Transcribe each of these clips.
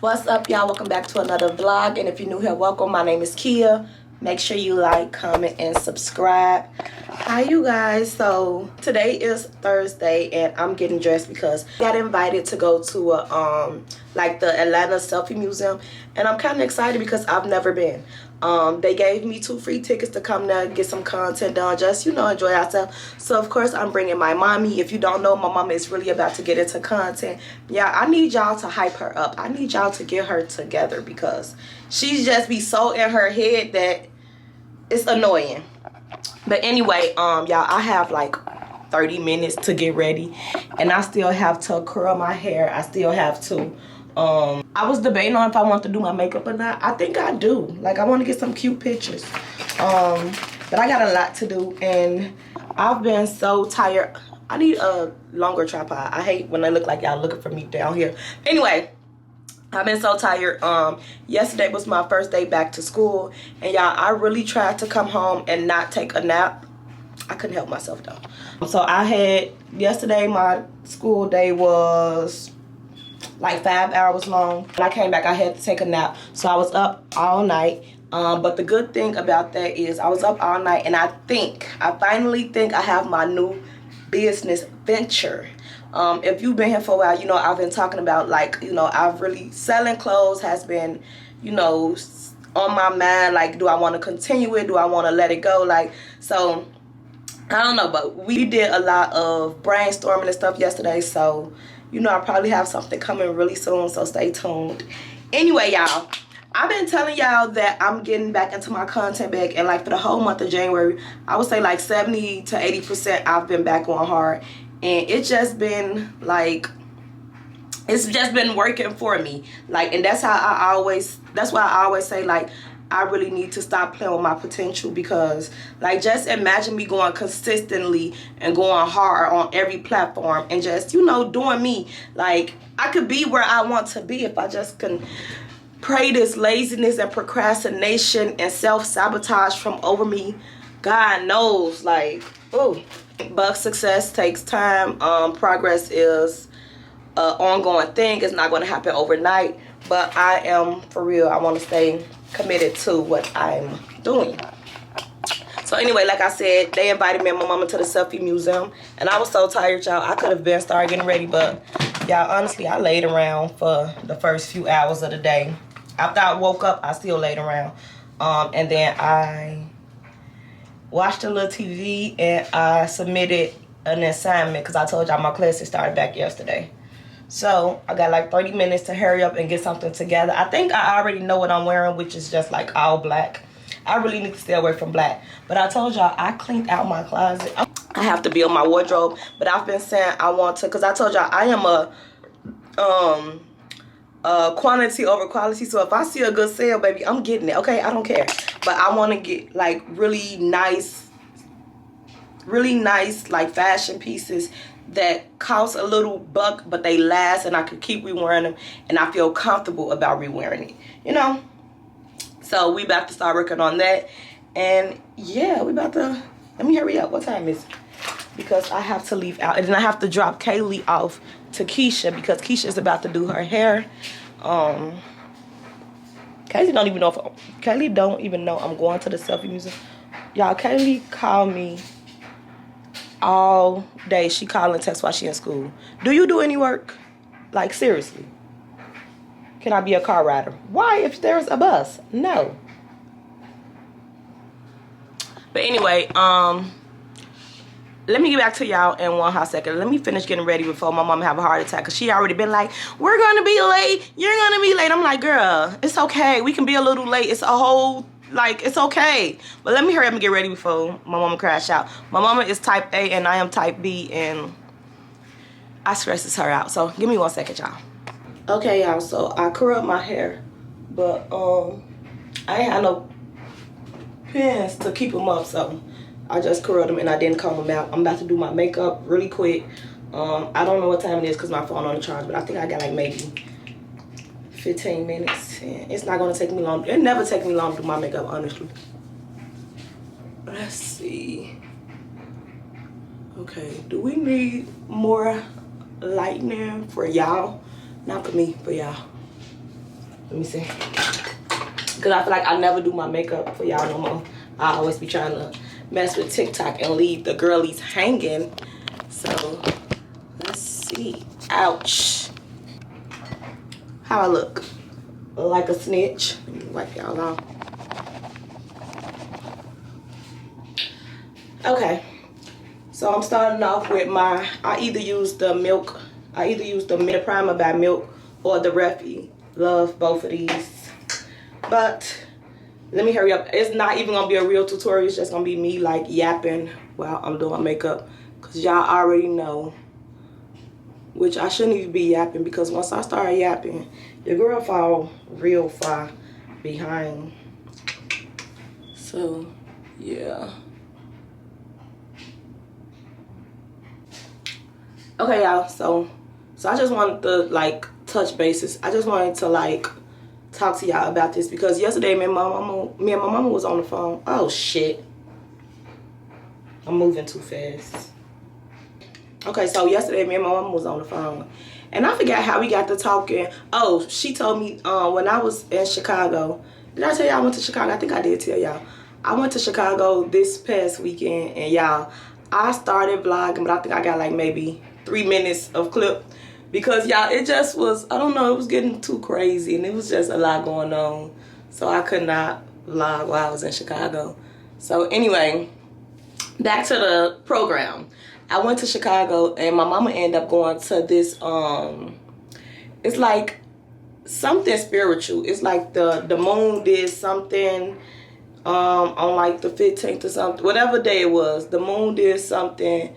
What's up, y'all? Welcome back to another vlog, and if you're new here, welcome. My name is Keyah. Make sure you like, comment, and subscribe. Hi, you guys. So today is Thursday, and I'm getting dressed because I got invited to go to a like the Atlanta Selfie Museum, and I'm kind of excited because I've never been. They gave me 2 free tickets to come there, get some content done, just, you know, enjoy ourselves. So of course I'm bringing my mommy. If you don't know, my mama is really about to get into content. Yeah, I need y'all to hype her up. I need y'all to get her together because she just be so in her head that it's annoying. But anyway, y'all, I have like 30 minutes to get ready, and I still have to curl my hair. I still have to I was debating on if I want to do my makeup or not. I think I do. Like, I want to get some cute pictures. But I got a lot to do, and I've been so tired. I need a longer tripod. I hate when they look like y'all looking for me down here. Anyway, I've been so tired. Yesterday was my first day back to school, and y'all, I really tried to come home and not take a nap. I couldn't help myself though. So I had, yesterday my school day was like 5 hours long. When I came back, I had to take a nap, so I was up all night. But the good thing about that is I was up all night, and I finally think I have my new business venture. If you've been here for a while, you know I've been talking about, like, you know, I've really, selling clothes has been, you know, on my mind. Like, do I want to continue it? Do I want to let it go? Like, so I don't know, but we did a lot of brainstorming and stuff yesterday, so you know, I probably have something coming really soon, so stay tuned. Anyway, y'all, I've been telling y'all that I'm getting back into my content bag, and like for the whole month of January, I would say like 70 to 80% I've been back on hard, and it's just been like, it's just been working for me. Like, and that's why I always say, like, I really need to stop playing with my potential, because like, just imagine me going consistently and going hard on every platform and just, you know, doing me. Like, I could be where I want to be if I just can pray this laziness and procrastination and self-sabotage from over me. God knows, like, oh. But success takes time. Progress is an ongoing thing. It's not going to happen overnight, but I am, for real, I want to stay committed to what I'm doing. So anyway, like I said, they invited me and my mama to the Selfie Museum, and I was so tired, y'all. I could have been started getting ready, but y'all, honestly, I laid around for the first few hours of the day. After I woke up, I still laid around, and then I watched a little TV, and I submitted an assignment because I told y'all my classes started back yesterday. So I got like 30 minutes to hurry up and get something together. I think I already know what I'm wearing, which is just like all black. I really need to stay away from black. But I told y'all I cleaned out my closet. I have to build my wardrobe, but I've been saying I want to, because I told y'all I am a quantity over quality. So if I see a good sale, baby, I'm getting it. Okay, I don't care. But I want to get like really nice like fashion pieces that cost a little buck, but they last, and I could keep re-wearing them, and I feel comfortable about re-wearing it, you know. So we about to start working on that, and yeah, we about to, let me hurry up. What time is it? Because I have to leave out, and then I have to drop Kaylee off to Keisha, because Keisha is about to do her hair. Kaylee don't even know I'm going to the Selfie Museum. Y'all, Kaylee called me all day. She call and text while she in school. Do you do any work? Like, seriously. Can I be a car rider? Why, if there's a bus? No. But anyway, let me get back to y'all in one hot second. Let me finish getting ready before my mom have a heart attack, because she already been like, we're gonna be late, you're gonna be late. I'm like, girl, it's okay, we can be a little late. It's a whole, like, it's okay. But let me hurry up and get ready before my mama crash out. My mama is type A and I am type B, and I stresses her out. So give me 1 second, y'all. Okay, y'all, so I curled my hair, but I ain't had no pins to keep them up, so I just curled them and I didn't comb them out. I'm about to do my makeup really quick. I don't know what time it is because my phone on the charge, but I think I got like maybe 15 minutes. And it's not gonna take me long. It never takes me long to do my makeup, honestly. Let's see. Okay, do we need more lightening for y'all? Not for me, for y'all. Let me see. Because I feel like I never do my makeup for y'all no more. I always be trying to mess with TikTok and leave the girlies hanging. So, let's see. Ouch. How I look? Like a snitch. Let me wipe y'all off. Okay. So I'm starting off with my, I either use the Milk Primer by Milk or the Refi. Love both of these. But let me hurry up. It's not even gonna be a real tutorial. It's just gonna be me like yapping while I'm doing makeup. Cause y'all already know, which I shouldn't even be yapping, because once I start yapping, your girl fall real far behind. So yeah. Okay, y'all, so I just wanted to like touch bases. I just wanted to like talk to y'all about this, because yesterday me and my mama was on the phone. Oh shit, I'm moving too fast. Okay, so yesterday me and my mama was on the phone, and I forgot how we got to talking. Oh, she told me when I was in Chicago. Did I tell y'all I went to Chicago? I think I did tell y'all. I went to Chicago this past weekend, and y'all, I started vlogging, but I think I got like maybe 3 minutes of clip, because y'all, it just was, I don't know, it was getting too crazy, and it was just a lot going on, so I could not vlog while I was in Chicago. So anyway, back to the program. I went to Chicago, and my mama ended up going to this it's like something spiritual. It's like the moon did something on like the 15th or something, whatever day it was. The moon did something,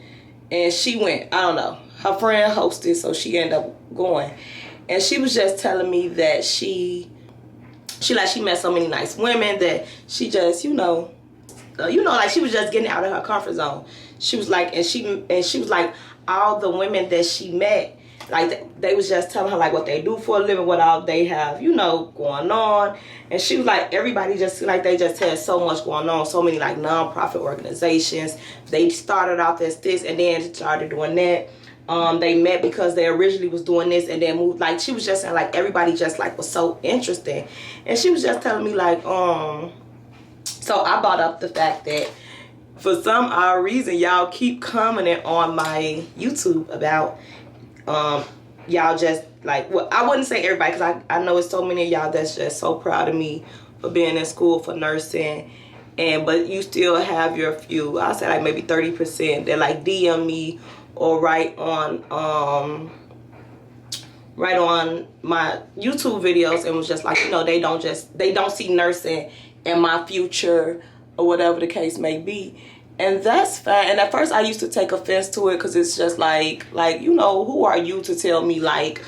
and she went. I don't know. Her friend hosted, so she ended up going. And she was just telling me that she met so many nice women that she just, like she was just getting out of her comfort zone. She was like, and she was like, all the women that she met, like they was just telling her like what they do for a living, what all they have, going on. And she was like, everybody just like, they just had so much going on, so many like non-profit organizations. They started off as this and then started doing that. They met because they originally was doing this and then moved. Like she was just saying like everybody just like was so interesting. And she was just telling me like, so I brought up the fact that for some odd reason y'all keep commenting on my YouTube about y'all just like, well, I wouldn't say everybody, because I know it's so many of y'all that's just so proud of me for being in school for nursing, but you still have your few, I'll say like maybe 30% that like DM me or write on my YouTube videos and was just like, they don't see nursing in my future or whatever the case may be. And that's fine. And at first I used to take offense to it, because it's just like, who are you to tell me like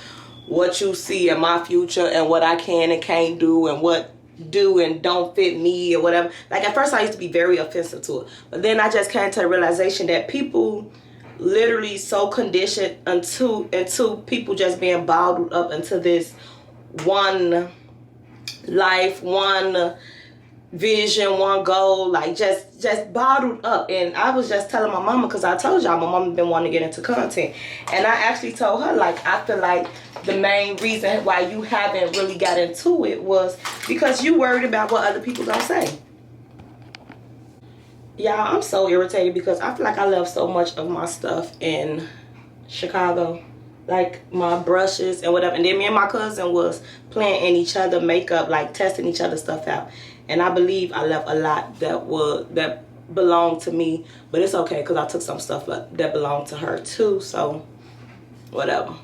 what you see in my future and what I can and can't do and what do and don't fit me or whatever. Like at first I used to be very offensive to it. But then I just came to the realization that people literally so conditioned into people just being bottled up into this one life, one vision, one goal, like just bottled up. And I was just telling my mama, because I told y'all my mama been wanting to get into content, and I actually told her like, I feel like the main reason why you haven't really got into it was because you worried about what other people gonna say. Y'all, I'm so irritated because I feel like I left so much of my stuff in Chicago, like my brushes and whatever. And then me and my cousin was playing in each other makeup, like testing each other stuff out. And I believe I left a lot that belonged to me, but it's okay because I took some stuff that belonged to her too. So whatever.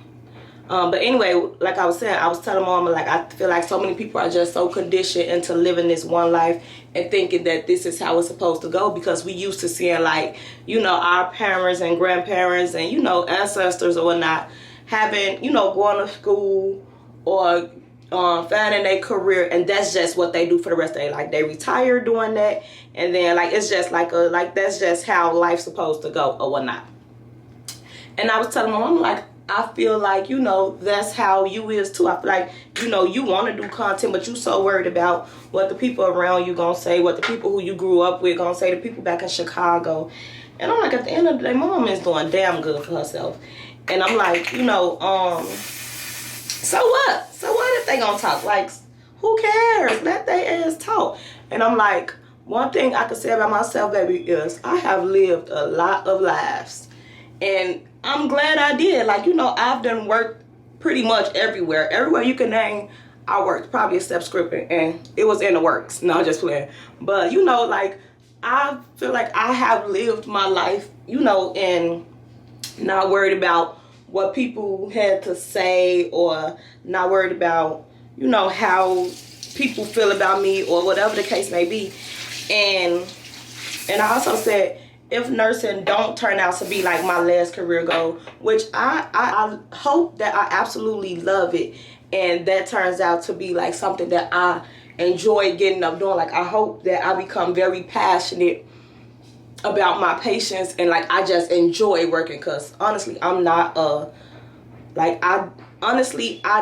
But anyway, like I was saying, I was telling Mama, like, I feel like so many people are just so conditioned into living this one life and thinking that this is how it's supposed to go, because we used to seeing like, our parents and grandparents and, ancestors or whatnot having, going to school or finding their career, and that's just what they do for the rest of their life. They retire doing that, and then like it's just like that's just how life's supposed to go or whatnot. And I was telling my mom, like, I feel like, that's how you is too. I feel like, you want to do content, but you so worried about what the people around you gonna say, what the people who you grew up with gonna say, the people back in Chicago. And I'm like, at the end of the day, my mom is doing damn good for herself. And I'm like, so what? So what if they gonna talk? Like, Who cares? Let they ass talk. And I'm like, one thing I can say about myself, baby, is I have lived a lot of lives. And I'm glad I did. Like, you know, I've done work pretty much everywhere. Everywhere you can name, I worked. Probably except scripting. And it was in the works. No, just playing. But, you know, like, I feel like I have lived my life, you know, and not worried about what people had to say, or not worried about, you know, how people feel about me, or whatever the case may be. And I also said, if nursing don't turn out to be like my last career goal, which I hope that I absolutely love it, and that turns out to be like something that I enjoy getting up doing. Like, I hope that I become very passionate about my patients, and like I just enjoy working, because honestly I'm not I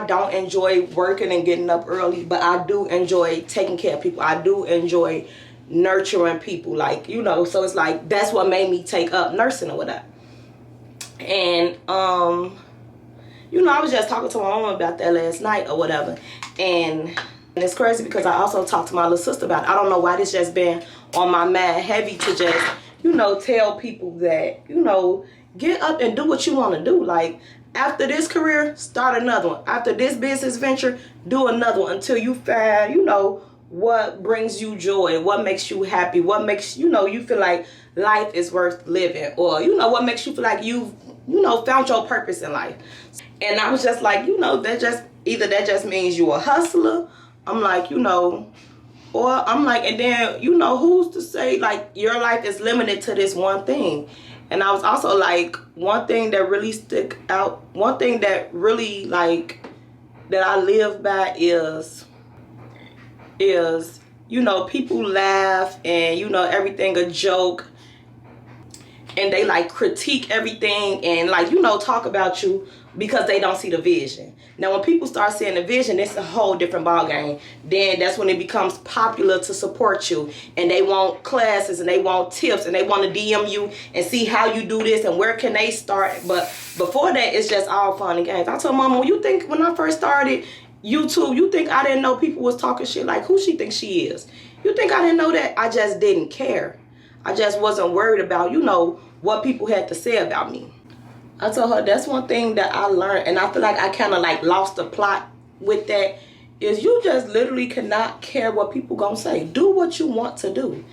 don't enjoy working and getting up early, but I do enjoy taking care of people. I do enjoy nurturing people, like, you know, so it's like that's what made me take up nursing or whatever. And you know, I was just talking to my mom about that last night or whatever, and it's crazy because I also talked to my little sister about it. I don't know why this just been on my mind heavy to just, you know, tell people that, you know, get up and do what you want to do. Like, after this career, start another one. After this business venture, do another one until you find, you know, what brings you joy, what makes you happy, what makes, you know, you feel like life is worth living, or, you know, what makes you feel like you've, you know, found your purpose in life. And I was just like, you know, that just, either that just means you a hustler, I'm like, you know, or I'm like, and then, you know, who's to say like your life is limited to this one thing? And I was also like, one thing that really stick out, one thing that really like, that I live by is, you know, people laugh and, you know, everything a joke, and they like critique everything and like, you know, talk about you because they don't see the vision. Now when people start seeing the vision, it's a whole different ball game. Then that's when it becomes popular to support you, and they want classes and they want tips and they want to DM you and see how you do this and where can they start. But before that, it's just all fun and games. I told Mama, when I first started YouTube, you think I didn't know people was talking shit? Like, who she thinks she is? You think I didn't know that? I just didn't care. I just wasn't worried about, you know, what people had to say about me. I told her that's one thing that I learned, and I feel like I kind of like lost the plot with that, is you just literally cannot care what people gonna say. Do what you want to do.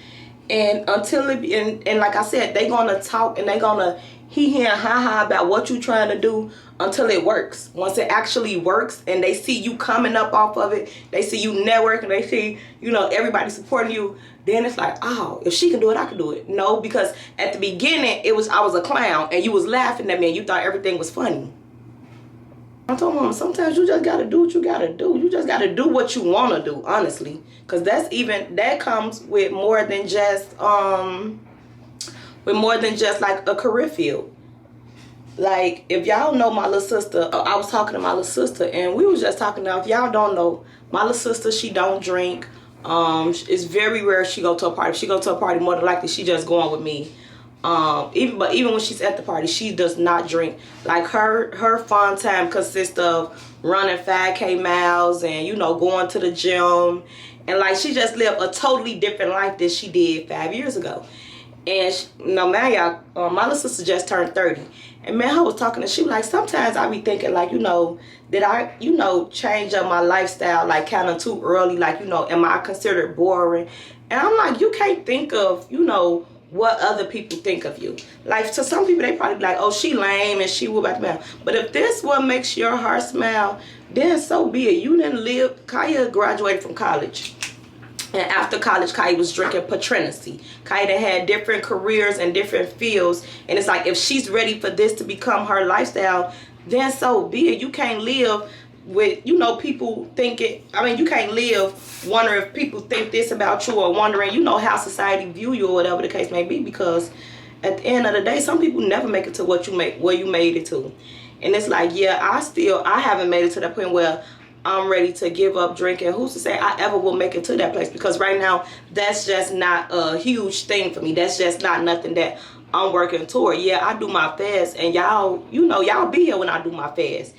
And until it, and like I said, they gonna talk and they gonna hee and ha about what you trying to do until it works. Once it actually works and they see you coming up off of it, they see you networking, they see, you know, everybody supporting you, then it's like, oh, if she can do it, I can do it. No, because at the beginning, I was a clown and you was laughing at me and you thought everything was funny. I told Mom, sometimes you just gotta do what you gotta do. You just gotta do what you wanna do, honestly. Cause that comes with more than just like a career field. Like, if y'all know my little sister, I was talking to my little sister and we was just talking now. If y'all don't know, my little sister, she don't drink. It's very rare she go to a party. If she go to a party, more than likely she just going with me. Even when she's at the party, she does not drink. Like, her fun time consists of running 5K miles and, you know, going to the gym. And like, she just lived a totally different life than she did 5 years ago. And man, y'all, my little sister just turned 30. And man, I was talking to, she was like, sometimes I be thinking like, you know, did I, you know, change up my lifestyle like kind of too early? Like, you know, am I considered boring? And I'm like, you can't think of, you know, what other people think of you. Like, to some people, they probably be like, oh, she lame and she will about the mouth. But if this what makes your heart smile, then so be it. You didn't live, Keyah graduated from college. And after college, Keyah was drinking patronacy. Keyah had different careers and different fields. And it's like, if she's ready for this to become her lifestyle, then so be it. You can't live with, you know, people thinking, I mean, you can't live wondering if people think this about you, or wondering, you know, how society view you or whatever the case may be. Because at the end of the day, some people never make it to what you make, where you made it to. And it's like, yeah, I haven't made it to that point where I'm ready to give up drinking. Who's to say I ever will make it to that place? Because right now, that's just not a huge thing for me. That's just not nothing that I'm working toward. Yeah, I do my fast, and y'all, you know, y'all be here when I do my fast.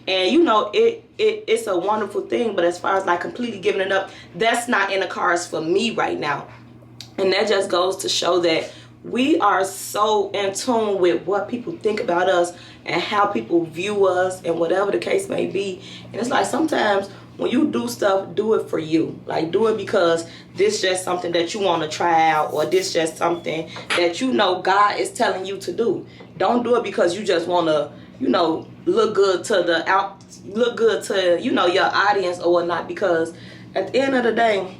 And, you know, it's a wonderful thing, but as far as like completely giving it up, that's not in the cards for me right now. And that just goes to show that we are so in tune with what people think about us and how people view us and whatever the case may be. And it's like sometimes when you do stuff, do it for you. Like, do it because this just something that you want to try out, or this just something that you know God is telling you to do. Don't do it because you just want to, you know, look good to you know, your audience or whatnot. Because at the end of the day,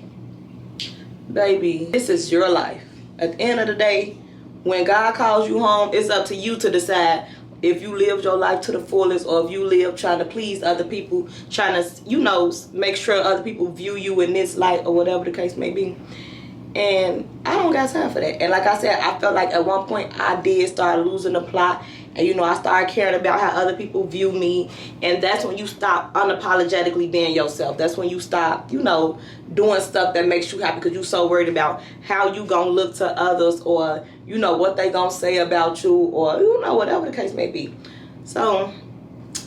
baby, this is your life. At the end of the day, when God calls you home, it's up to you to decide if you lived your life to the fullest, or if you live trying to please other people, trying to, you know, make sure other people view you in this light or whatever the case may be. And I don't got time for that. And like I said, I felt like at one point I did start losing the plot. And, you know, I started caring about how other people view me. And that's when you stop unapologetically being yourself. That's when you stop, you know, doing stuff that makes you happy because you're so worried about how you gonna look to others, or, you know, what they gonna say about you, or, you know, whatever the case may be. So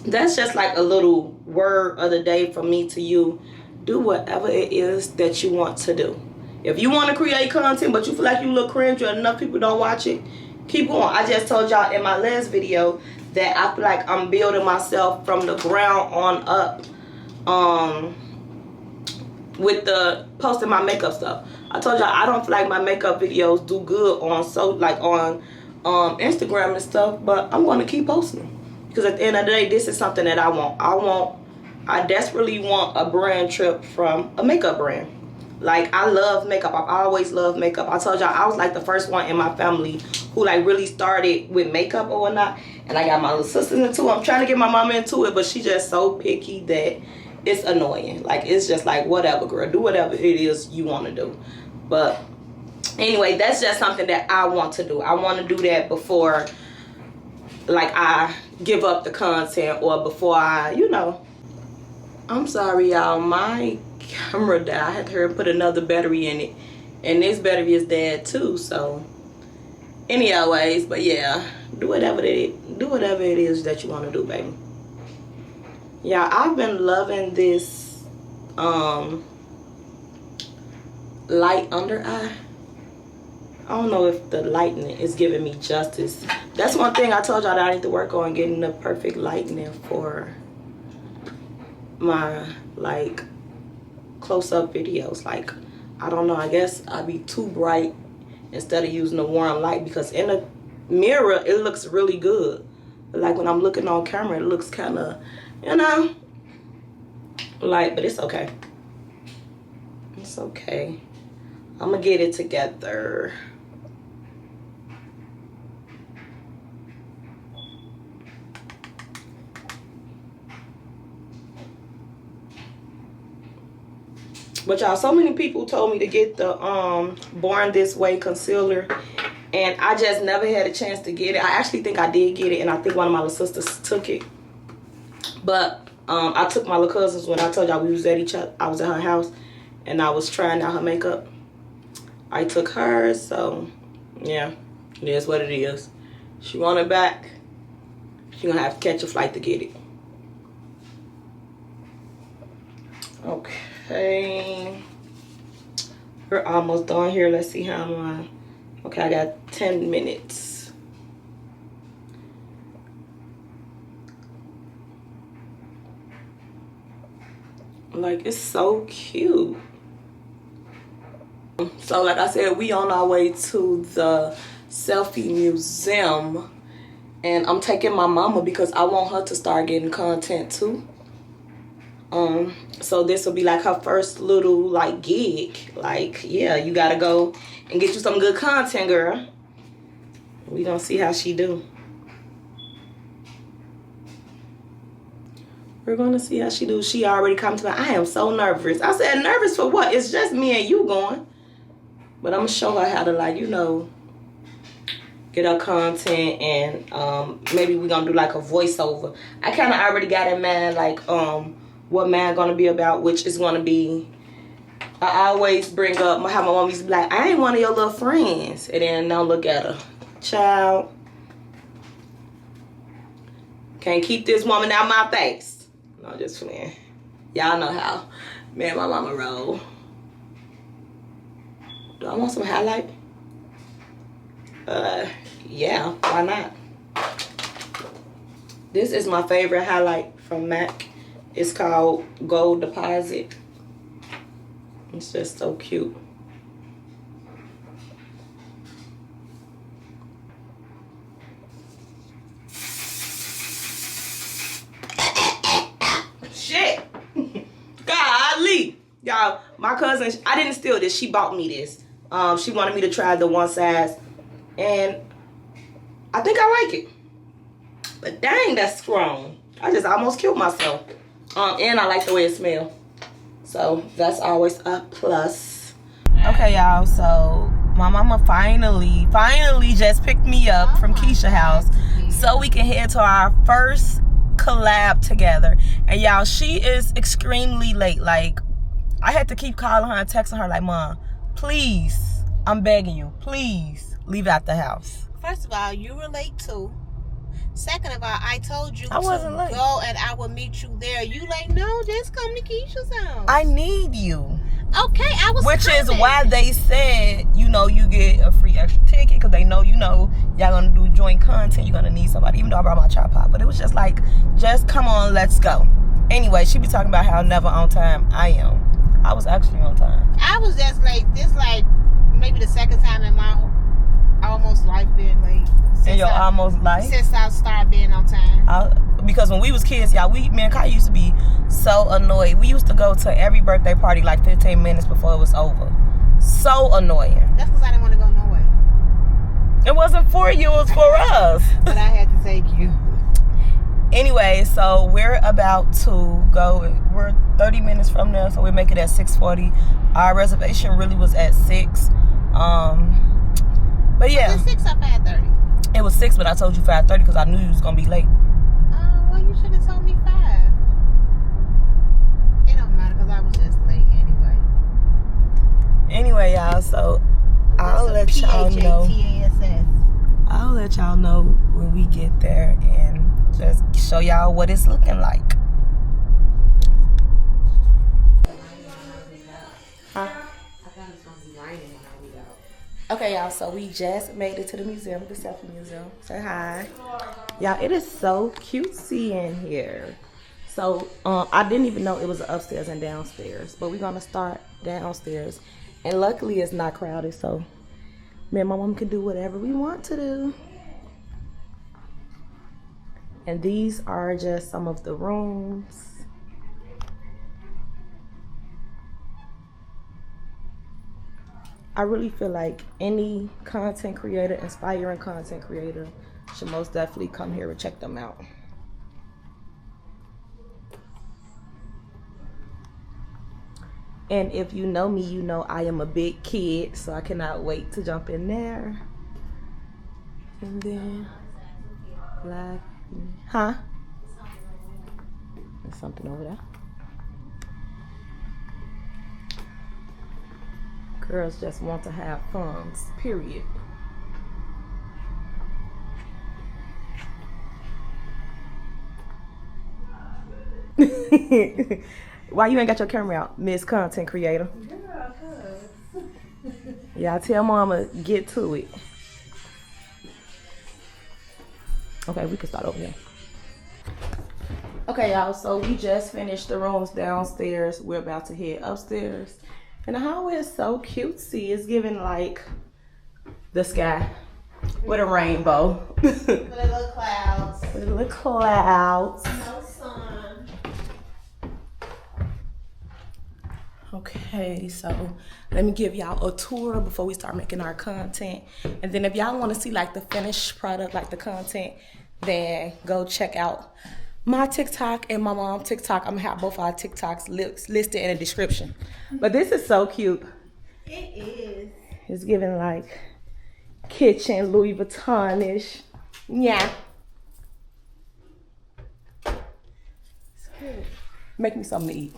that's just like a little word of the day from me to you. Do whatever it is that you want to do. If you want to create content but you feel like you look cringe or enough people don't watch it, keep going. I just told y'all in my last video that I feel like I'm building myself from the ground on up with the posting my makeup stuff. I told y'all I don't feel like my makeup videos do good on on Instagram and stuff, but I'm going to keep posting them because at the end of the day, this is something that I want. I desperately want a brand trip from a makeup brand. Like, I love makeup. I've always loved makeup. I told y'all I was like the first one in my family who like really started with makeup or whatnot. And I got my little sisters into it. I'm trying to get my mama into it, but she's just so picky that it's annoying. Like, it's just like, whatever, girl. Do whatever it is you want to do. But anyway, that's just something that I want to do. I want to do that before, like, I give up the content, or before I, you know. I'm sorry, y'all. My camera died. I had to put another battery in it, and this battery is dead too. So anyways, but yeah, do whatever it is that you want to do, baby. Yeah, I've been loving this light under eye. I don't know if the lighting is giving me justice. That's one thing I told y'all that I need to work on, getting the perfect lighting for my like close-up videos. Like, I don't know, I guess I'd be too bright instead of using a warm light, because in the mirror it looks really good, but like when I'm looking on camera it looks kind of, you know, light. But it's okay, it's okay. I'm gonna get it together. But y'all, so many people told me to get the Born This Way concealer, and I just never had a chance to get it. I actually think I did get it, and I think one of my little sisters took it. But I took my little cousins when I told y'all we was at each other. I was at her house, and I was trying out her makeup. I took hers, so yeah, it is what it is. She want it back, she gonna have to catch a flight to get it. Okay, we're almost done here. Let's see how I'm on. Okay, I got 10 minutes. Like, it's so cute. So like I said, we on our way to the Selfie museum, and I'm taking my mama because I want her to start getting content too. So this will be like her first little like gig. Like, yeah, you gotta go and get you some good content, girl. We gonna see how she do. We're gonna see how she do. She already come to me. I am so nervous. I said, nervous for what? It's just me and you going. But I'm gonna show her how to, like, you know, get her content, and maybe we're gonna do like a voiceover. I kind of already got in mind like what mine gonna be about, which is gonna be, I always bring up how my mom used to be like, I ain't one of your little friends, and then now look at her, child. Can't keep this woman out my face. No, just playing. Y'all know how me and my mama roll. Do I want some highlight? Yeah, why not? This is my favorite highlight from MAC. It's called Gold Deposit. It's just so cute. Shit. Golly. Y'all, my cousin, I didn't steal this. She bought me this. She wanted me to try the one size. And I think I like it. But dang, that's strong. I just almost killed myself. And I like the way it smells. So that's always a plus. Okay, y'all. So my mama finally just picked me up from Keisha's house so we can head to our first collab together. And y'all, she is extremely late. Like, I had to keep calling her and texting her like, Mom, please, I'm begging you, please leave out the house. First of all, you were late too. Second of all, I told you I wasn't late. Go and I will meet you there. You like, no, just come to Keisha's house. I need you. Okay, I was Which coming. is why they said, you know, you get a free extra ticket because they know, you know, y'all gonna do joint content. You're gonna need somebody, even though I brought my tripod. But it was just like, just come on, let's go. Anyway, she be talking about how never on time I am. I was actually on time. I was just late. This like maybe the second time in my almost life being late. In your almost life? Since I started being on time. Because when we was kids, y'all, me and Keyah used to be so annoyed. We used to go to every birthday party like 15 minutes before it was over. So annoying. That's because I didn't want to go nowhere. It wasn't for you, it was for us. But I had to take you. Anyway, so we're about to go. We're 30 minutes from there, so we make it at 6:40. Our reservation really was at 6. But yeah. Was it 6 or 5:30? It was 6, but I told you 5:30 because I knew you was gonna be late. Well, you should have told me 5. It don't matter because I was just late anyway. Anyway, y'all, so I'll let y'all know. I'll let y'all know when we get there and just show y'all what it's looking like. Huh? Okay, y'all, so we just made it to the museum, the Selfie museum. Say hi. Y'all, it is so cutesy in here. So, I didn't even know it was upstairs and downstairs, but we're gonna start downstairs. And luckily it's not crowded, so me and my mom can do whatever we want to do. And these are just some of the rooms. I really feel like any content creator, inspiring content creator, should most definitely come here and check them out. And if you know me, you know I am a big kid, so I cannot wait to jump in there. And then, black, huh? There's something over there. Girls just want to have fun, period. Why you ain't got your camera out, Miss Content Creator? Yeah, I tell Mama, get to it. Okay, we can start over here. Okay, y'all, so we just finished the rooms downstairs. We're about to head upstairs. And the hallway is so cutesy. It's giving like the sky with a rainbow. With the little clouds. With the little clouds. No sun. Okay, so let me give y'all a tour before we start making our content. And then if y'all want to see like the finished product, like the content, then go check out my TikTok and my mom's TikTok. I'm gonna have both our TikToks listed in the description. But this is so cute. It is. It's giving like kitchen Louis Vuitton-ish. Yeah. It's good. Make me something to eat.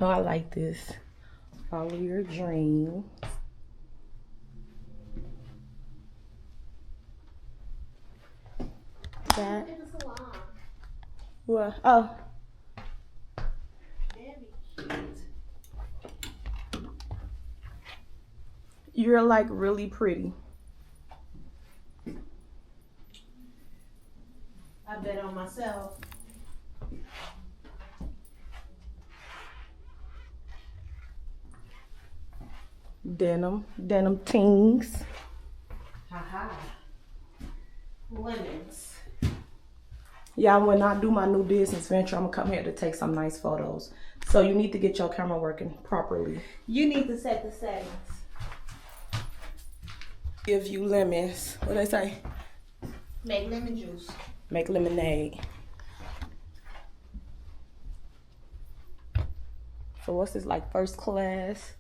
Oh, I like this. Follow your dreams. That. What? Oh, You're like really pretty. I bet on myself. Denim tings. Haha. Lemons. Y'all, when I do my new business venture, I'm gonna come here to take some nice photos. So you need to get your camera working properly. You need to set the settings. Give you lemons. What they say? Make lemon juice. Make lemonade. So what's this, like first class?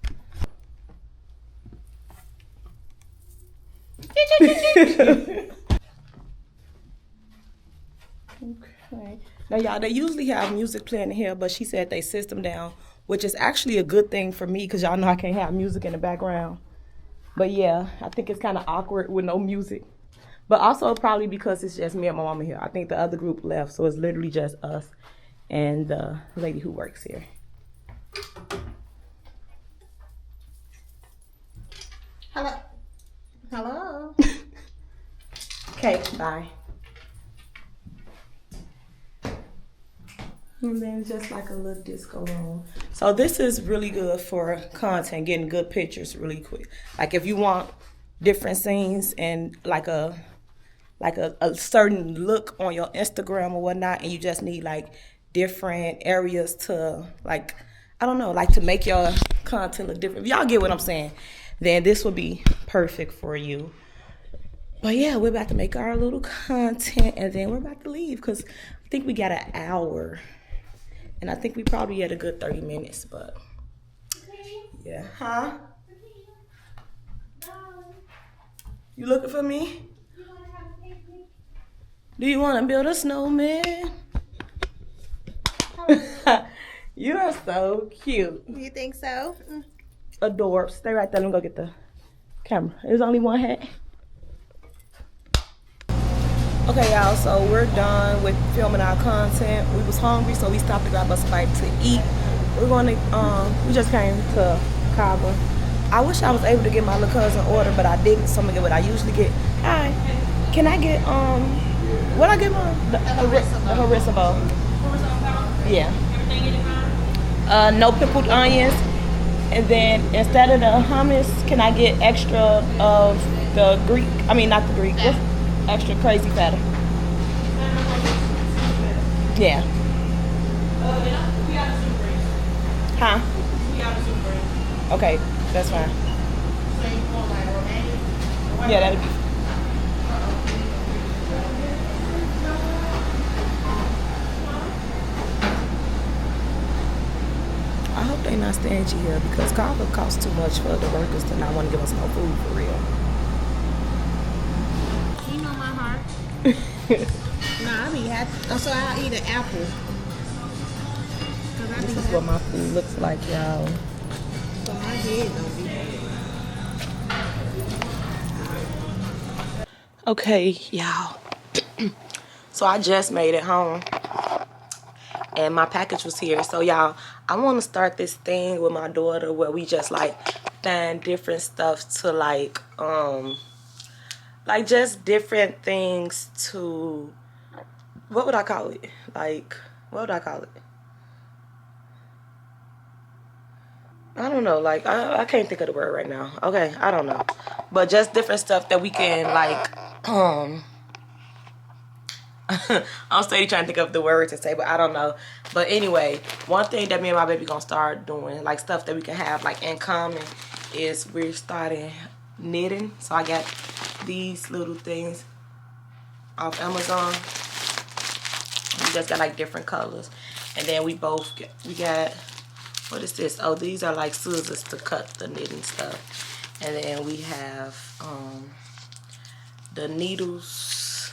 Okay. Now y'all, they usually have music playing here, but she said they system down, which is actually a good thing for me because y'all know I can't have music in the background. But yeah, I think it's kind of awkward with no music. But also probably because it's just me and my mama here. I think the other group left, so it's literally just us and the lady who works here. Hello. Hello. Okay, bye. And then just like a little disco room. So this is really good for content, getting good pictures really quick. Like if you want different scenes and like a certain look on your Instagram or whatnot, and you just need like different areas to like, I don't know, like to make your content look different. If y'all get what I'm saying, then this would be perfect for you. But yeah, we're about to make our little content and then we're about to leave because I think we got an hour. And I think we probably had a good 30 minutes, but yeah. Huh? You looking for me? Do you want to build a snowman? You are so cute. You think so? Adorbs. Stay right there. Let me go get the camera. There's only one hat. Okay, y'all, so we're done with filming our content. We was hungry, so we stopped to grab us a bite to eat. We're going to, we just came to Cabo. I wish I was able to get my little cousin order, but I didn't, so I'm gonna get what I usually get. Hi, can I get, what I get, Mom? The harissa bowl. Yeah. No pickled onions. And then instead of the hummus, can I get extra of the Greek, I mean, not the Greek, what's extra crazy feta? Yeah. Huh? Okay, that's fine. Yeah, that'll be. I hope they not stingy here because Cabo costs too much for the workers to not want to give us no food for real. You know my heart. Nah, I be happy. So I'll eat an apple. This is what my food looks like, y'all. So my head don't be bad. Okay, y'all. So I just made it home. And my package was here. So y'all, I want to start this thing with my daughter where we just like find different stuff to like just different things to, what would I call it? Like, what would I call it? I don't know, like, I can't think of the word right now. Okay, I don't know. But just different stuff that we can, like, I'm steady trying to think of the word to say, but I don't know. But anyway, one thing that me and my baby gonna start doing, like stuff that we can have, like, in common, is we're starting knitting. So I got these little things off Amazon. We just got, like, different colors. And then we got... What is this? Oh, these are like scissors to cut the knitting stuff. And then we have the needles.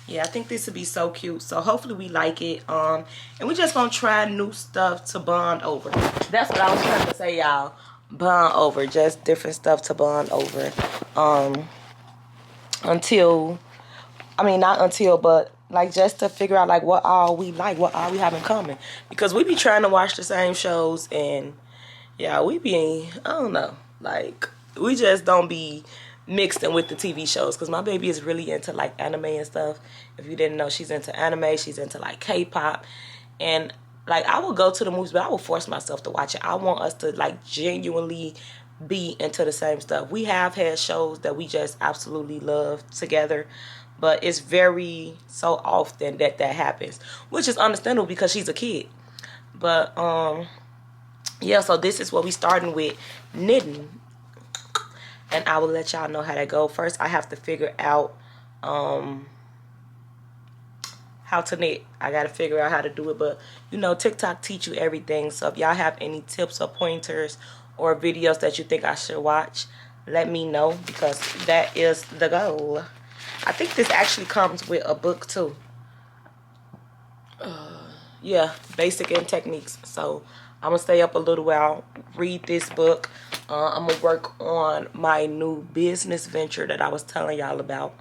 Yeah, I think this would be so cute. So hopefully we like it. And we just gonna try new stuff to bond over. That's what I was trying to say, y'all. Bond over. Just different stuff to bond over. But like just to figure out like what all we like, what all we have in common. Because we be trying to watch the same shows and Yeah, we be, I don't know, like, we just don't be mixed in with the TV shows, because my baby is really into, like, anime and stuff. If you didn't know, she's into anime, she's into, like, K-pop, and, like, I will go to the movies, but I will force myself to watch it. I want us to, like, genuinely be into the same stuff. We have had shows that we just absolutely love together, but it's very so often that happens, which is understandable because she's a kid. But, yeah, so this is what we starting with, knitting. And I will let y'all know how that go. First, I have to figure out how to knit. I got to figure out how to do it. But, you know, TikTok teach you everything. So if y'all have any tips or pointers or videos that you think I should watch, let me know, because that is the goal. I think this actually comes with a book too. Yeah, basic and techniques. So I'm gonna stay up a little while, read this book. I'm gonna work on my new business venture that I was telling y'all about.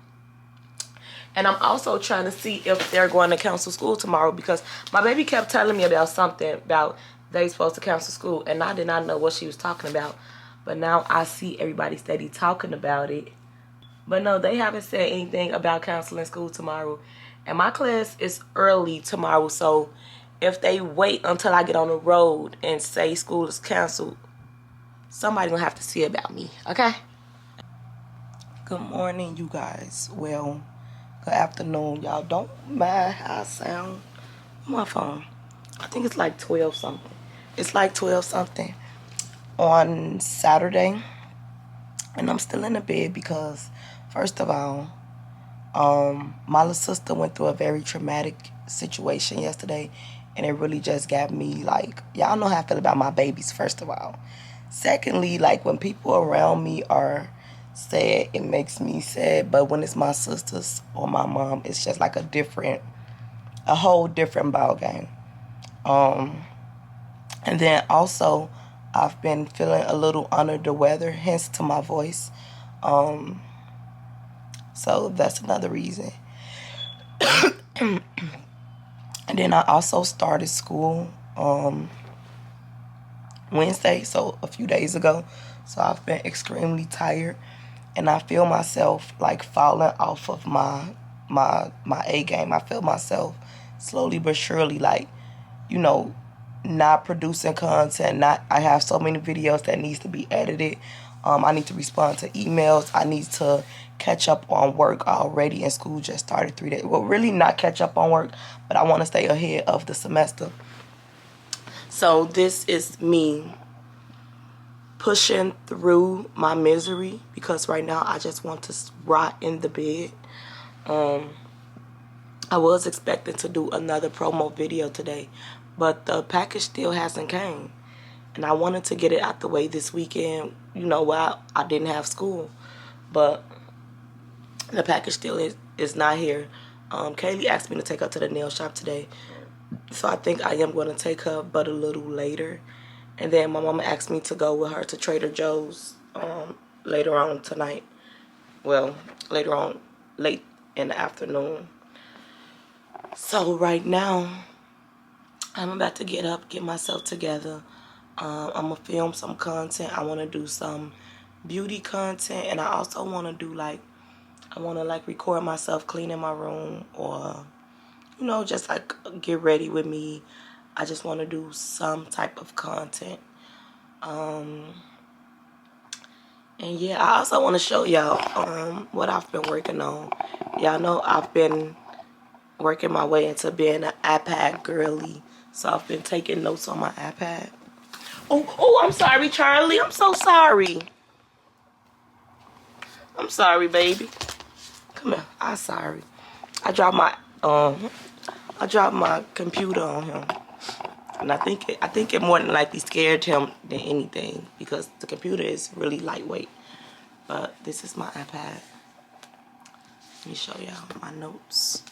And I'm also trying to see if they're going to cancel school tomorrow, because my baby kept telling me about something about they supposed to cancel school, and I did not know what she was talking about. But now I see everybody steady talking about it. But no, they haven't said anything about canceling school tomorrow. And my class is early tomorrow, so if they wait until I get on the road and say school is canceled, somebody gonna have to see about me, okay? Good morning, you guys. Well, good afternoon, y'all. Don't mind how I sound on my phone. I think it's like 12 something. It's like 12 something on Saturday. And I'm still in the bed because, first of all, my little sister went through a very traumatic situation yesterday, and it really just got me, like, y'all know how I feel about my babies, first of all. Secondly, like, when people around me are sad, it makes me sad, but when it's my sisters or my mom, it's just like a whole different ball game. And then also, I've been feeling a little under the weather, hence to my voice. So that's another reason. And then I also started school Wednesday, so a few days ago. So I've been extremely tired, and I feel myself like falling off of my A game. I feel myself slowly but surely, like, you know, not producing content. I have so many videos that needs to be edited. I need to respond to emails. I need to catch up on work already, and school just started 3 days. Well, really not catch up on work, but I want to stay ahead of the semester. So this is me pushing through my misery, because right now I just want to rot in the bed. I was expecting to do another promo video today, but the package still hasn't came. And I wanted to get it out the way this weekend, you know, while I didn't have school. But the package still is not here. Kaylee asked me to take her to the nail shop today. So I think I am going to take her, but a little later. And then my mama asked me to go with her to Trader Joe's later on tonight. Well, later on, late in the afternoon. So right now, I'm about to get up, get myself together. I'm going to film some content. I want to do some beauty content. And I also want to do, like, I want to, like, record myself cleaning my room, or, you know, just, like, get ready with me. I just want to do some type of content. And, yeah, I also want to show y'all what I've been working on. Y'all know I've been working my way into being an iPad girly. So I've been taking notes on my iPad. Oh, I'm sorry, Charlie. I'm so sorry. I'm sorry, baby. Come here. I'm sorry. I dropped my computer on him, and I think it more than likely scared him than anything, because the computer is really lightweight. But this is my iPad. Let me show y'all my notes.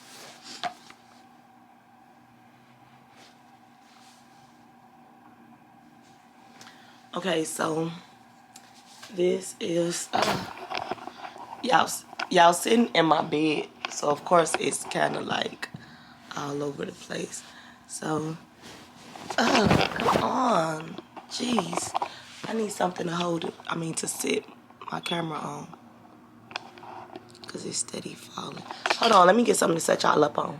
Okay, so this is y'all sitting in my bed, so of course it's kind of like all over the place. So come on, jeez. I need something to hold it. I mean, to sit my camera on. Because it's steady falling. Hold on, let me get something to set y'all up on.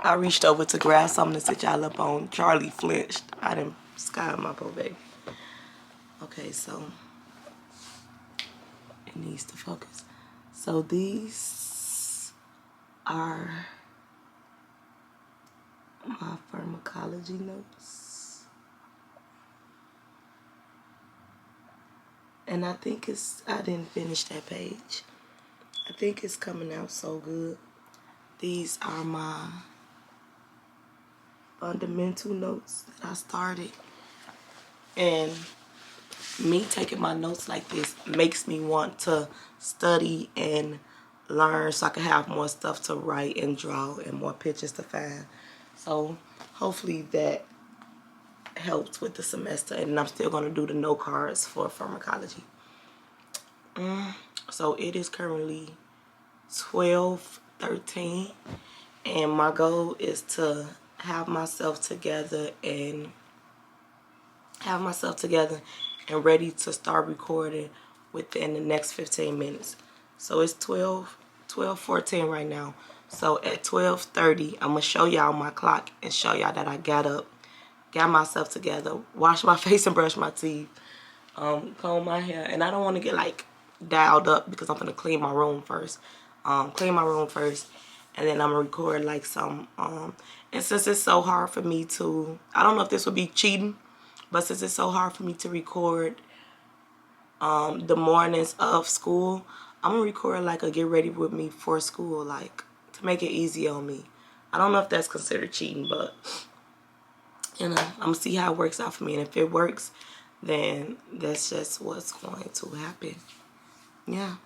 I reached over to grab something to set y'all up on. Charlie flinched. I didn't sky my poor baby. Okay, so it needs to focus. So these are my pharmacology notes. And I think I didn't finish that page. I think it's coming out so good. These are my fundamental notes that I started. And me taking my notes like this makes me want to study and learn so I can have more stuff to write and draw and more pictures to find. So hopefully that helps with the semester, and I'm still going to do the note cards for pharmacology. So it is currently 12:13, and my goal is to have myself together and ready to start recording within the next 15 minutes. So it's 12:14 right now. So at 12:30, I'm gonna show y'all my clock and show y'all that I got up, got myself together, washed my face and brushed my teeth, comb my hair, and I don't want to get like dialed up because I'm gonna clean my room first. And then I'm gonna record like some. And since it's so hard for me to, I don't know if this would be cheating, but since it's so hard for me to record the mornings of school, I'm gonna record like a get ready with me for school, like to make it easy on me. I don't know if that's considered cheating, but you know, I'm gonna see how it works out for me, and if it works, then that's just what's going to happen. Yeah.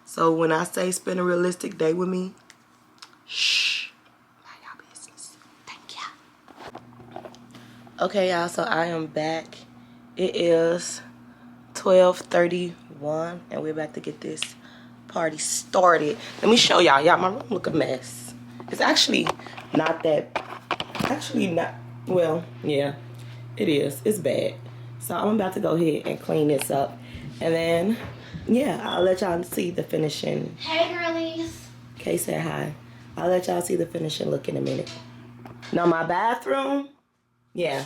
So when I say spend a realistic day with me, shh, mind y'all business. Thank ya. Okay, y'all, so I am back. It is 12:31, and we're about to get this party started. Let me show y'all. Y'all, my room look a mess. It's actually not that, well, yeah, it is. It's bad. So I'm about to go ahead and clean this up. And then, yeah, I'll let y'all see the finishing. Hey, girlies. Kay said hi. I'll let y'all see the finishing look in a minute. Now, my bathroom, yeah,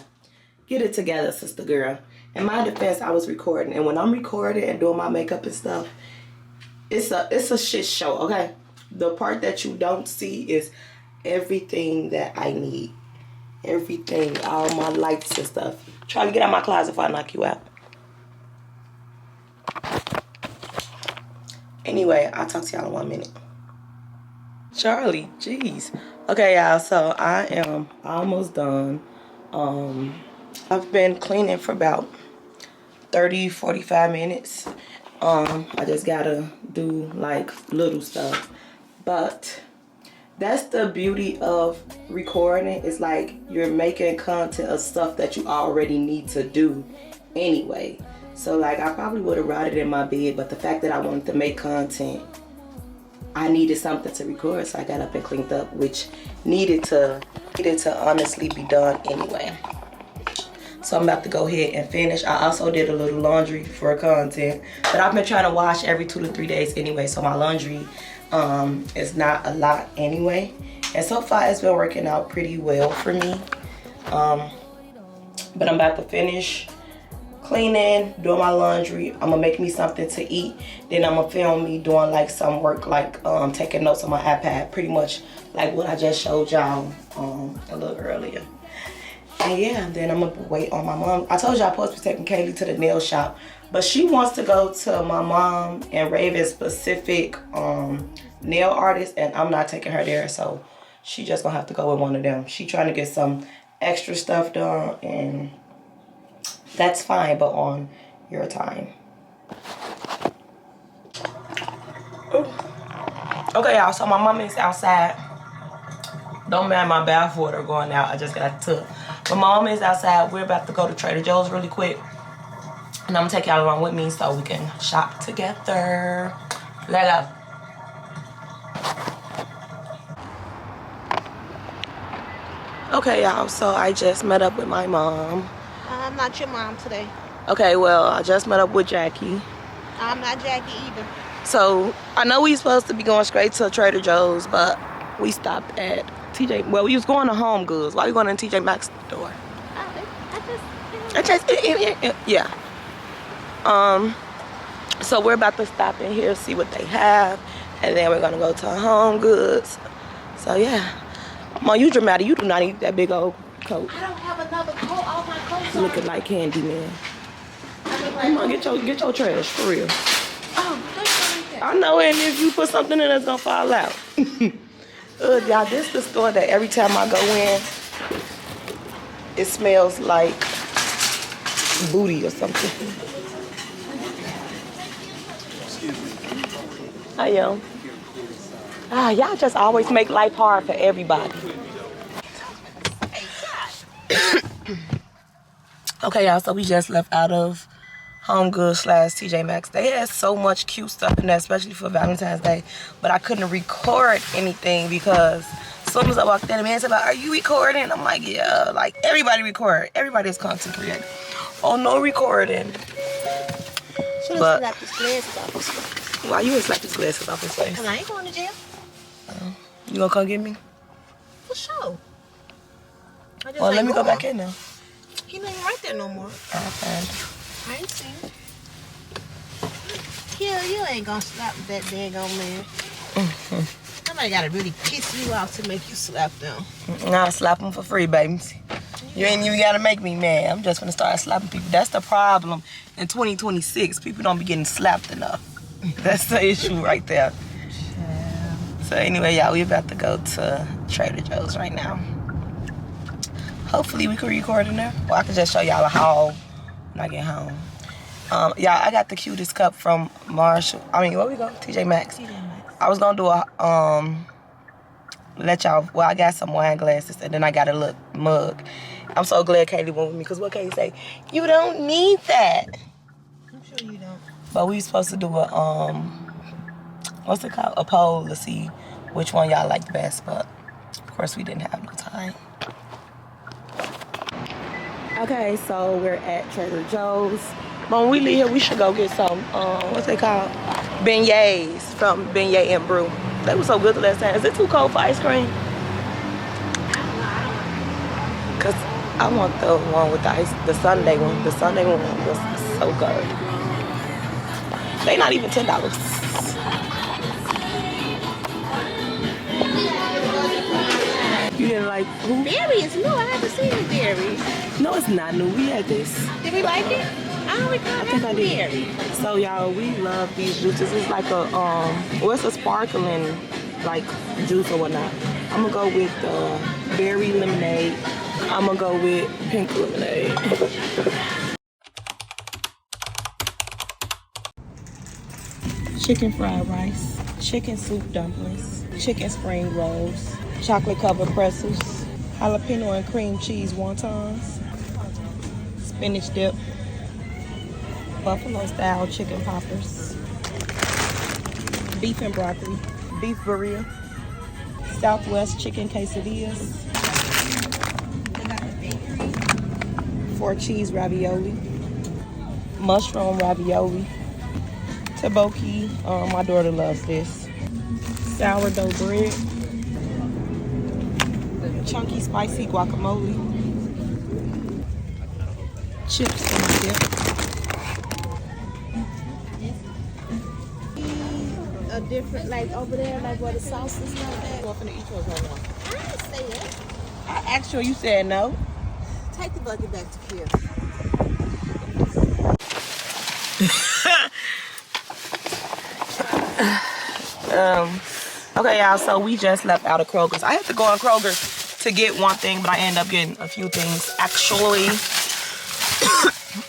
get it together, sister girl. In my defense, I was recording. And when I'm recording and doing my makeup and stuff, it's a shit show, okay? The part that you don't see is everything that I need. Everything, all my lights and stuff. Try to get out my closet before I knock you out. Anyway, I'll talk to y'all in 1 minute. Charlie, jeez. Okay, y'all, so I am almost done. I've been cleaning for about 30-45 minutes. I just gotta do like little stuff. But that's the beauty of recording. It's like you're making content of stuff that you already need to do anyway. So like I probably would have rotted in my bed, but the fact that I wanted to make content, I needed something to record, so I got up and cleaned up, which needed to honestly be done anyway. So I'm about to go ahead and finish. I also did a little laundry for content, but I've been trying to wash every 2 to 3 days anyway, so my laundry is not a lot anyway. And so far it's been working out pretty well for me. But I'm about to finish cleaning, doing my laundry. I'm gonna make me something to eat. Then I'm gonna film me doing like some work, like taking notes on my iPad, pretty much like what I just showed y'all a little earlier. And yeah, then I'm gonna wait on my mom. I told y'all I was supposed to be taking Kaylee to the nail shop, but she wants to go to my mom and Raven's specific nail artist, and I'm not taking her there, so she just gonna have to go with one of them. She trying to get some extra stuff done, and that's fine, but on your time. Ooh. Okay, y'all, so my mom is outside. Don't mind my bath water going out. I just got to. But my mom is outside. We're about to go to Trader Joe's really quick. And I'm gonna take y'all along with me so we can shop together. Let's go. Okay, y'all, so I just met up with my mom. I'm not your mom today. Okay, well, I just met up with Jackie. I'm not Jackie either. So, I know we supposed to be going straight to Trader Joe's, but we stopped at TJ. Well, we was going to HomeGoods. Why are we going to TJ Maxx store? Yeah. So we're about to stop in here, see what they have, and then we're gonna go to HomeGoods. So yeah. Mom, you dramatic. You do not need that big old coat. I don't have another coat. All my coats are Looking like candy, man. Come on, get your trash for real. I know, and if you put something in, it's gonna fall out. Y'all, this is the store that every time I go in, it smells like booty or something. I am. Y'all just always make life hard for everybody. Okay, y'all, so we just left out of HomeGoods / TJ Maxx. They had so much cute stuff in there, especially for Valentine's Day. But I couldn't record anything because as soon as I walked in, the man said, "Are you recording?" I'm like, "Yeah." Like, everybody record. Everybody's content creator. Oh, no recording. Should have slapped his glasses off his face. Why you would slap his glasses off his face? Because I ain't going to jail. You gonna come get me? For sure. Well, let me go back in now. He ain't right there no more. I ain't seen him. Yeah, you ain't gonna slap that daggone man. Somebody gotta really piss you off to make you slap them. Nah, I slap them for free, baby. You ain't even gotta make me mad. I'm just gonna start slapping people. That's the problem. In 2026, people don't be getting slapped enough. That's the issue right there. Yeah. So anyway, y'all, we about to go to Trader Joe's right now. Hopefully we can record in there. Or I can just show y'all a haul when I get home. Y'all, I got the cutest cup from Marshall. I mean, where we go? TJ Maxx. I was gonna do a let y'all. Well, I got some wine glasses and then I got a little mug. I'm so glad Kaylee went with me because what Kaylee say? You don't need that. I'm sure you don't. But we supposed to do a what's it called? A poll to see which one y'all like the best. But of course we didn't have no time. Okay, so we're at Trader Joe's. But when we leave here, we should go get some, what's they called? Beignets from Beignet and Brew. They were so good the last time. Is it too cold for ice cream? Because I want the one with the ice, the Sunday one. The Sunday one was so good. They not even $10. You didn't like who? Berry is new. I haven't seen the berry. No, it's not new. We had this. Did we like it? I don't recall. I think I did. So y'all, we love these juices. It's like a well, it's a sparkling like juice or whatnot. I'm gonna go with berry lemonade. I'm gonna go with pink lemonade. Chicken fried rice, chicken soup dumplings, chicken spring rolls, chocolate covered pretzels, jalapeno and cream cheese wontons, spinach dip, buffalo style chicken poppers, beef and broccoli, beef burrito, Southwest chicken quesadillas, 4 cheese ravioli, mushroom ravioli, taboki, my daughter loves this, sourdough bread, chunky spicy guacamole, chips and dip. A different, like over there, like where the sauce is like that. I'm finna eat yours right now. I didn't say it. I asked you, you said no. Take the bucket back to Keyah. Okay, y'all, so we just left out of Kroger's. I had to go in Kroger's to get one thing, but I ended up getting a few things, actually.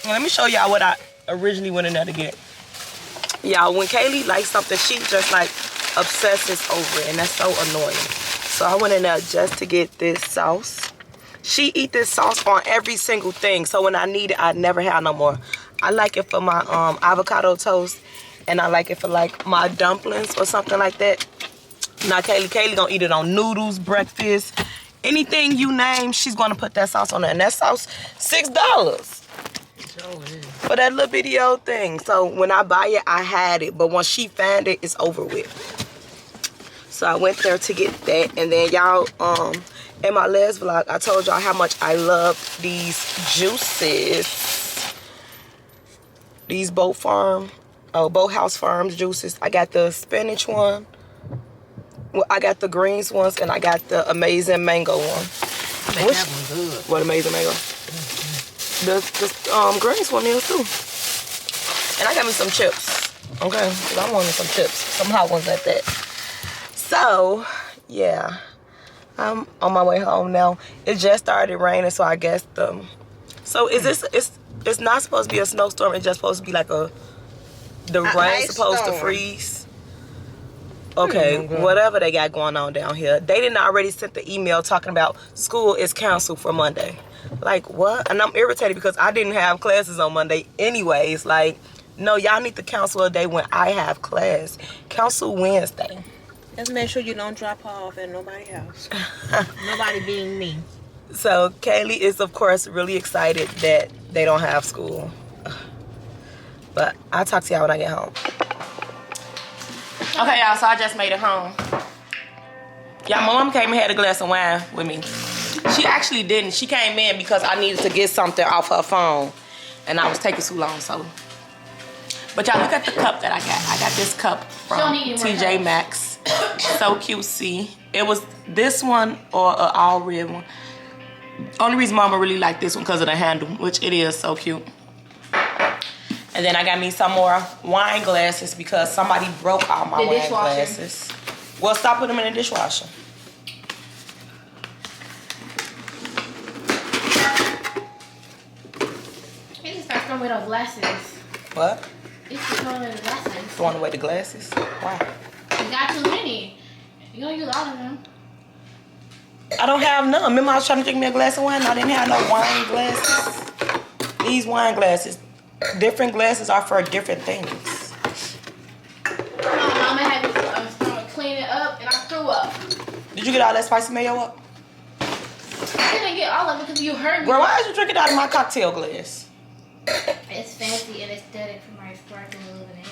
Let me show y'all what I originally went in there to get. Y'all, when Kaylee likes something, she just like obsesses over it, and that's so annoying. So I went in there just to get this sauce. She eat this sauce on every single thing, so when I need it, I never have no more. I like it for my avocado toast, and I like it for like my dumplings or something like that. Now Kaylee gonna eat it on noodles, breakfast, anything you name, she's gonna put that sauce on there. And that sauce, $6. So it is. For that little video thing. So when I buy it, I had it. But once she found it, it's over with. So I went there to get that. And then y'all, in my last vlog, I told y'all how much I love these juices. These Boat House Farms juices. I got the spinach one. Well, I got the greens ones, and I got the amazing mango one. That one good. What amazing mango? The greens one is too. And I got me some chips. Okay, 'cause I wanted some chips, some hot ones at that. So yeah, I'm on my way home now. It just started raining, so I guess so is this? It's not supposed to be a snowstorm. It's just supposed to be like the rain's supposed to freeze. Okay, whatever they got going on down here. They didn't already sent the email talking about school is canceled for Monday. Like, what? And I'm irritated because I didn't have classes on Monday anyways. Like, no, y'all need to cancel a day when I have class. Cancel Wednesday. Just make sure you don't drop off at nobody's house. Nobody being me. So, Kaylee is, of course, really excited that they don't have school. But I'll talk to y'all when I get home. Okay, y'all, so I just made it home. Y'all, my mom came and had a glass of wine with me. She actually didn't. She came in because I needed to get something off her phone. And I was taking too long, so. But y'all, look at the cup that I got. I got this cup from TJ Maxx. So cutesy. It was this one or an all red one. Only reason Mama really liked this one because of the handle, which it is so cute. And then I got me some more wine glasses because somebody broke all my wine glasses. Well, stop putting them in the dishwasher. You can start throwing away those glasses. What? You can throw away the glasses. Throwing away the glasses? Why? You got too many. You don't use all of them. I don't have none. Remember I was trying to drink me a glass of wine? I didn't have no wine glasses. These wine glasses. Different glasses are for different things. Mama had me clean it up and I threw up. Did you get all that spicy mayo up? I didn't get all of it because you hurt me. Girl, why did you drink it out of my cocktail glass? It's fancy and aesthetic for my sparkling lemonade.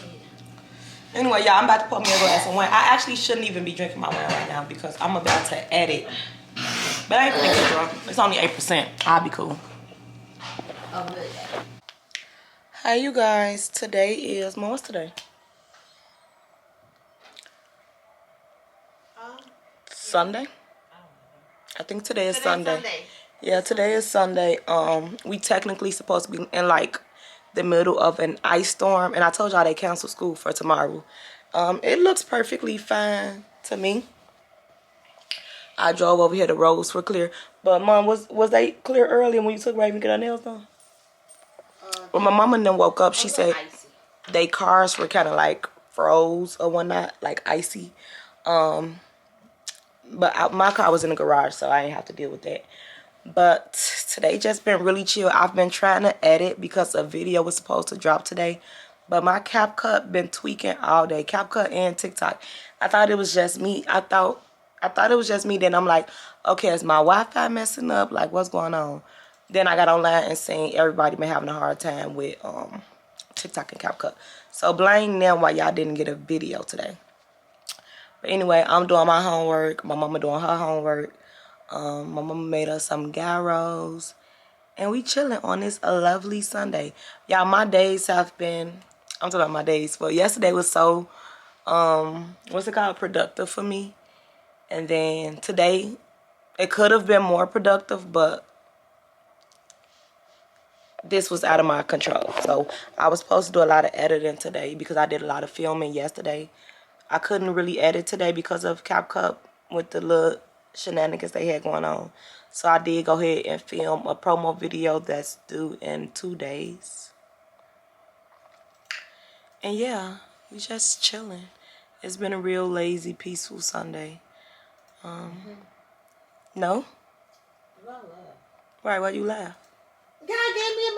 Anyway, y'all, I'm about to put me a glass of wine. I actually shouldn't even be drinking my wine right now because I'm about to edit. But I ain't gonna get drunk. It's only 8%. I'll be cool. Oh, good. Hey, you guys. Today is, Mom, what's today? Sunday? I think today is Sunday. Yeah, today is Sunday. We technically supposed to be in like the middle of an ice storm, and I told y'all they canceled school for tomorrow. It looks perfectly fine to me. I drove over here, the roads were clear. But Mom, was they clear early when you took Raven to get her nails done? When my mama and them woke up, she said they cars were kind of like froze or whatnot, like icy. But my car was in the garage, so I didn't have to deal with that. But today just been really chill. I've been trying to edit because a video was supposed to drop today. But my CapCut been tweaking all day. CapCut and TikTok. I thought it was just me. I thought it was just me. Then I'm like, okay, is my Wi-Fi messing up? Like, what's going on? Then I got online and seen everybody been having a hard time with TikTok and CapCut. So blame them why y'all didn't get a video today. But anyway, I'm doing my homework. My mama doing her homework. My mama made us some gyros. And we chilling on this lovely Sunday. Y'all, my days have been, I'm talking about my days. Well, yesterday was so, what's it called? Productive for me. And then today, it could have been more productive, but this was out of my control. So I was supposed to do a lot of editing today because I did a lot of filming yesterday. I couldn't really edit today because of CapCut with the little shenanigans they had going on. So I did go ahead and film a promo video that's due in 2 days. And yeah, we just chilling. It's been a real lazy, peaceful Sunday. No? Right, why you laugh? God gave me a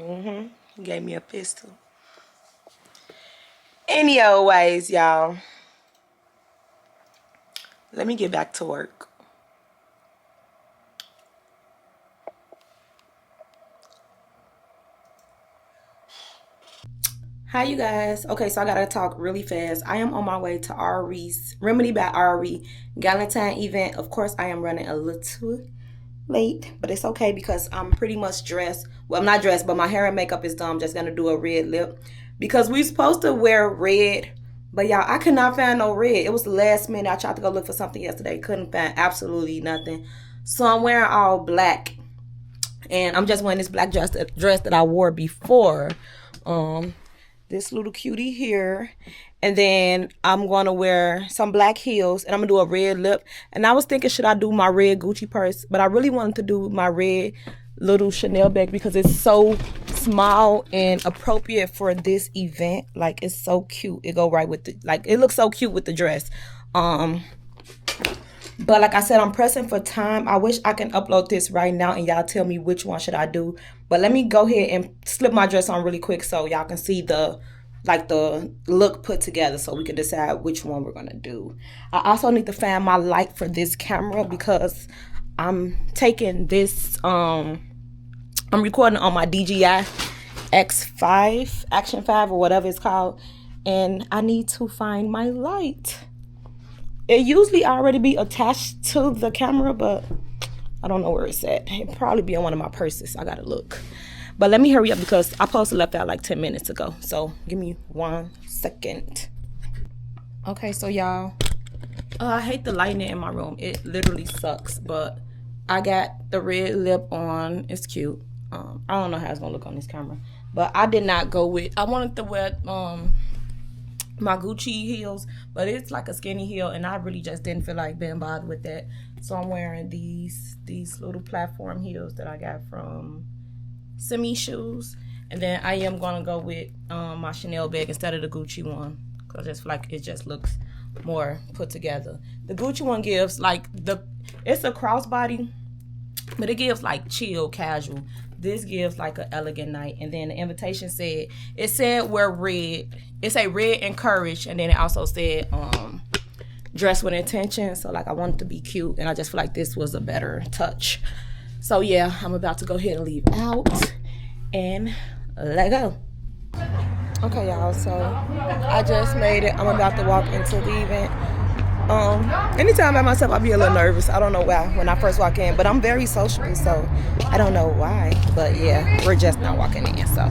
mouth. He gave me a pistol. Anyways, y'all. Let me get back to work. Hi you guys. Okay, so I gotta talk really fast. I am on my way to Ari's Remedy by Ari Galentine event. Of course, I am running a little late, but it's okay because I'm pretty much dressed. Well, I'm not dressed, but my hair and makeup is done. I'm just gonna do a red lip because we're supposed to wear red, but y'all, I could not find no red. It was the last minute. I tried to go look for something yesterday, couldn't find absolutely nothing. So I'm wearing all black, and I'm just wearing this black dress that I wore before. This little cutie here, and then I'm gonna wear some black heels, and I'm gonna do a red lip. And I was thinking, should I do my red Gucci purse? But I really wanted to do my red little Chanel bag because it's so small and appropriate for this event. Like, it's so cute. It go right with the, like, it looks so cute with the dress. But like I said, I'm pressing for time. I wish I can upload this right now and y'all tell me which one should I do. But let me go ahead and slip my dress on really quick so y'all can see the look put together so we can decide which one we're gonna do. I also need to find my light for this camera because I'm taking this, I'm recording on my DJI X5, Action 5 or whatever it's called. And I need to find my light. It usually already be attached to the camera, but I don't know where it's at. It'll probably be on one of my purses. I gotta look. But let me hurry up because I supposed to left out like 10 minutes ago. So give me 1 second. Okay, so y'all, I hate the lighting in my room. It literally sucks, but I got the red lip on. It's cute. I don't know how it's gonna look on this camera, but I did not go with, I wanted to wear my Gucci heels, but it's like a skinny heel, and I really just didn't feel like being bothered with that. So I'm wearing these little platform heels that I got from Semi Shoes, and then I am gonna go with my Chanel bag instead of the Gucci one because I just feel like it just looks more put together. The Gucci one gives like it's a crossbody, but it gives like chill, casual. This gives like an elegant night. And then the invitation said, it said wear red. It say red and courage. And then it also said dress with intention. So like I wanted to be cute. And I just feel like this was a better touch. So yeah, I'm about to go ahead and leave out. And let go. Okay, y'all. So I just made it. I'm about to walk into the event. Anytime by myself, I'll be a little nervous. I don't know why when I first walk in, but I'm very sociable, so I don't know why. But yeah, we're just not walking in, so.